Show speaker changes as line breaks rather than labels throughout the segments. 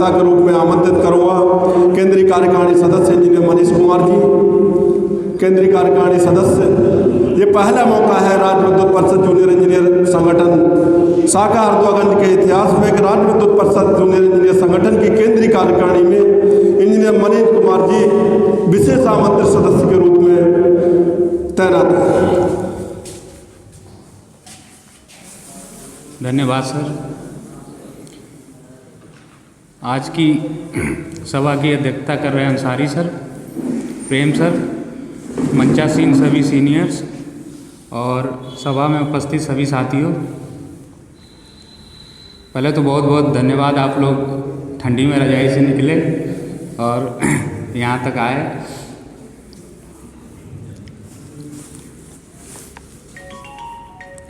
वक्ता के रूप में आमंत्रित करूँगा केंद्रीय कार्यकारिणी सदस्य इंजीनियर मनीष कुमार जी। केंद्रीय कार्यकारिणी सदस्य, ये पहला मौका है राज्य विद्युत परिषद जूनियर इंजीनियर संगठन शाखा हरदोगंज के इतिहास में कि राज्य विद्युत परिषद जूनियर इंजीनियर संगठन की केंद्रीय कार्यकारिणी में इंजीनियर मनीष कुमार जी विशेष आमंत्रित सदस्य के रूप में तैनात हैं।
धन्यवाद सर। आज की सभा की अध्यक्षता कर रहे हैं अंसारी सर, प्रेम सर, मंचासीन सभी सीनियर्स और सभा में उपस्थित सभी साथियों। पहले तो बहुत बहुत धन्यवाद, आप लोग ठंडी में रजाई से निकले और यहाँ तक आए।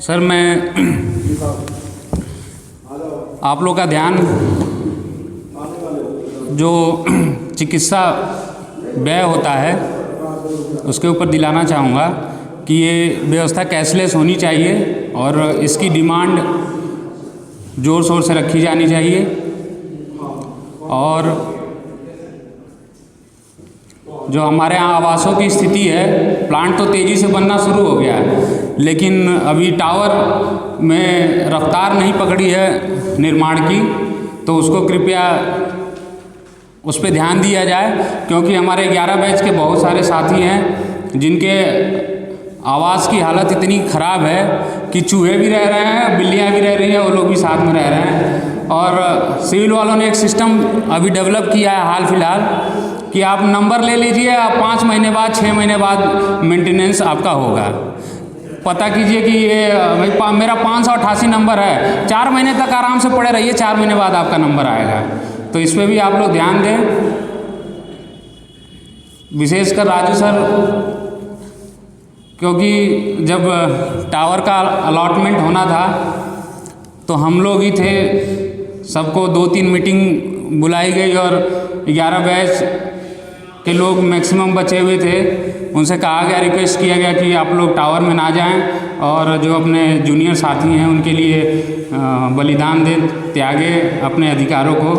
सर, मैं आप लोग का ध्यान जो चिकित्सा व्यय होता है उसके ऊपर दिलाना चाहूँगा कि ये व्यवस्था कैशलेस होनी चाहिए और इसकी डिमांड ज़ोर शोर से रखी जानी चाहिए। और जो हमारे यहाँ आवासों की स्थिति है, प्लांट तो तेज़ी से बनना शुरू हो गया है, लेकिन अभी टावर में रफ्तार नहीं पकड़ी है निर्माण की, तो उसको कृपया उस पर ध्यान दिया जाए, क्योंकि हमारे 11 बैच के बहुत सारे साथी हैं जिनके आवास की हालत इतनी ख़राब है कि चूहे भी रह रहे हैं, बिल्लियाँ भी रह रही हैं, वो लोग भी साथ में रह रहे हैं। और सिविल वालों ने एक सिस्टम अभी डेवलप किया है हाल फिलहाल कि आप नंबर ले लीजिए, आप 5 महीने बाद 6 महीने बाद मेंटेनेंस आपका होगा। पता कीजिए कि ये मेरा 588 नंबर है, 4 महीने तक आराम से पड़े रहिए, 4 महीने बाद आपका नंबर आएगा। तो इस पर भी आप लोग ध्यान दें। विशेषकर राजू सर, क्योंकि जब टावर का अलॉटमेंट होना था तो हम लोग ही थे, सबको 2-3 मीटिंग बुलाई गई और 11 बैच के लोग मैक्सिमम बचे हुए थे, उनसे कहा गया, रिक्वेस्ट किया गया कि आप लोग टावर में ना जाएं और जो अपने जूनियर साथी हैं उनके लिए बलिदान दें, त्यागे अपने अधिकारों को।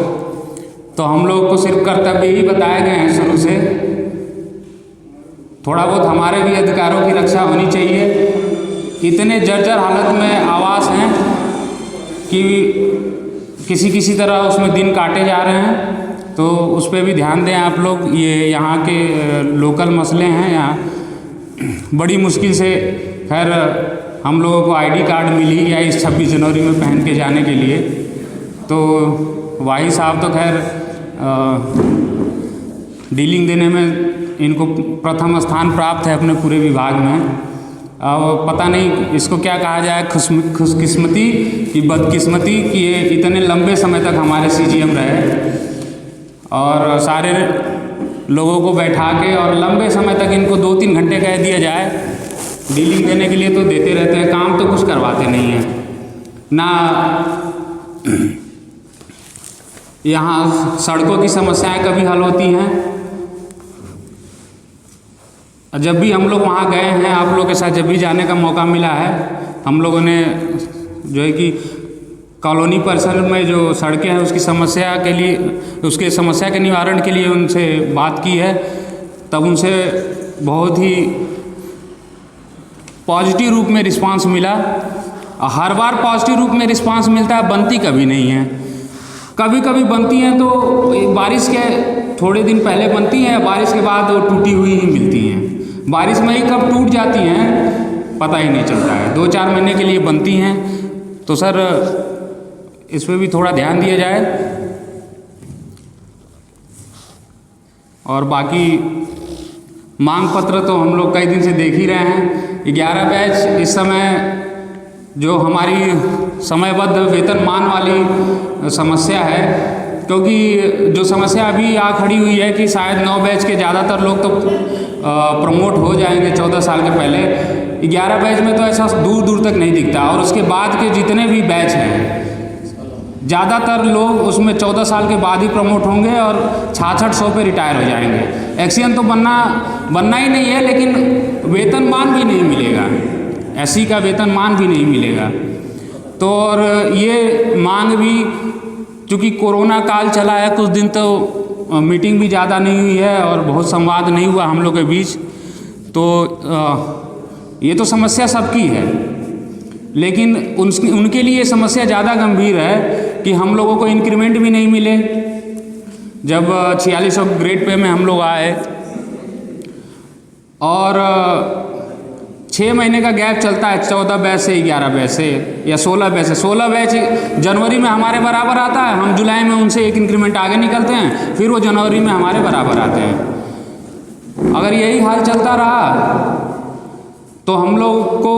तो हम लोग को सिर्फ कर्तव्य ही बताए गए हैं शुरू से। थोड़ा बहुत हमारे भी अधिकारों की रक्षा होनी चाहिए। इतने जर्जर हालत में आवास हैं कि किसी तरह उसमें दिन काटे जा रहे हैं, तो उस पर भी ध्यान दें आप लोग। ये यहाँ के लोकल मसले हैं। यहाँ बड़ी मुश्किल से खैर हम लोगों को आईडी कार्ड मिल ही गया इस 26 जनवरी में पहन के जाने के लिए। तो वाही साहब तो खैर डीलिंग देने में इनको प्रथम स्थान प्राप्त है अपने पूरे विभाग में। अब पता नहीं इसको क्या कहा जाए, खुशकिस्मती कि बदकिस्मती कि ये इतने लंबे समय तक हमारे सीजीएम रहे और सारे लोगों को बैठा के और लंबे समय तक इनको 2-3 घंटे कह दिया जाए डीलिंग देने के लिए, तो देते रहते हैं, काम तो कुछ करवाते नहीं हैं ना। यहाँ सड़कों की समस्याएं कभी हल होती हैं। जब भी हम लोग वहाँ गए हैं, आप लोग के साथ जब भी जाने का मौका मिला है, हम लोगों ने जो है कि कॉलोनी परिसर में जो सड़कें हैं उसकी समस्या के लिए, उसके समस्या के निवारण के लिए उनसे बात की है। तब उनसे बहुत ही पॉजिटिव रूप में रिस्पांस मिला। हर बार पॉजिटिव रूप में रिस्पांस मिलता है, बनती कभी नहीं है। कभी कभी बनती हैं तो बारिश के थोड़े दिन पहले बनती हैं, बारिश के बाद वो टूटी हुई ही मिलती हैं। बारिश में ही कब टूट जाती हैं पता ही नहीं चलता है। 2-4 महीने के लिए बनती हैं। तो सर इस पर भी थोड़ा ध्यान दिया जाए। और बाकी मांग पत्र तो हम लोग कई दिन से देख ही रहे हैं। 11 बैच इस समय जो हमारी समयबद्ध वेतनमान वाली समस्या है, क्योंकि जो समस्या अभी आ खड़ी हुई है कि शायद 9 बैच के ज़्यादातर लोग तो प्रमोट हो जाएंगे 14 साल के पहले। 11 बैच में तो ऐसा दूर दूर तक नहीं दिखता। और उसके बाद के जितने भी बैच हैं ज़्यादातर लोग उसमें 14 साल के बाद ही प्रमोट होंगे और 6600 पे रिटायर हो जाएंगे। एक्सीएन तो बनना ही नहीं है, लेकिन वेतनमान भी नहीं मिलेगा, एससी का वेतनमान भी नहीं मिलेगा। तो और ये मांग भी चूँकि कोरोना काल चला है, कुछ दिन तो मीटिंग भी ज़्यादा नहीं हुई है और बहुत संवाद नहीं हुआ हम लोग के बीच, तो ये तो समस्या सबकी है, लेकिन उनके लिए समस्या ज़्यादा गंभीर है कि हम लोगों को इंक्रीमेंट भी नहीं मिले। जब 4600 ग्रेड पे में हम लोग आए और 6 महीने का गैप चलता है, 14 बैच से 11 बैच से या 16 बैच से। 16 बैच जनवरी में हमारे बराबर आता है, हम जुलाई में उनसे एक इंक्रीमेंट आगे निकलते हैं, फिर वो जनवरी में हमारे बराबर आते हैं। अगर यही हाल चलता रहा तो हम लोग को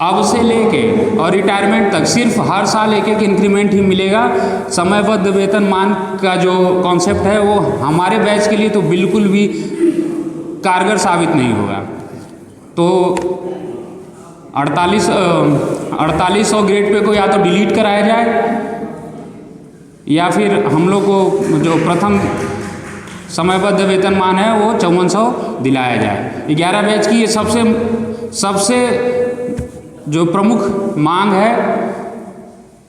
अब से लेके और रिटायरमेंट तक सिर्फ हर साल एक एक इंक्रीमेंट ही मिलेगा। समयबद्ध वेतनमान का जो कॉन्सेप्ट है वो हमारे बैच के लिए तो बिल्कुल भी कारगर साबित नहीं होगा। तो 4800 ग्रेड पे को या तो डिलीट कराया जाए या फिर हम लोग को जो प्रथम समयबद्ध वेतनमान है वो 5400 दिलाया जाए। 11 बैच की ये सबसे जो प्रमुख मांग है,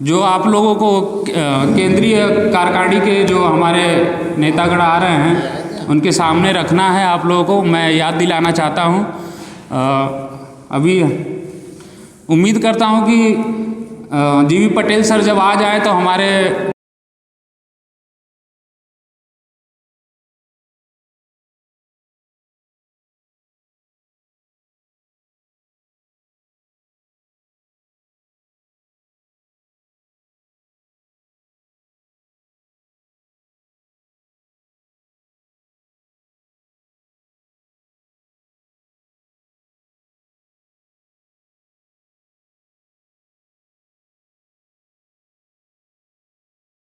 जो आप लोगों को केंद्रीय कार्यकारिणी के जो हमारे नेतागण आ रहे हैं उनके सामने रखना है आप लोगों को। मैं याद दिलाना चाहता हूँ, अभी उम्मीद करता हूँ कि जीवी पटेल सर जब आ जाए तो हमारे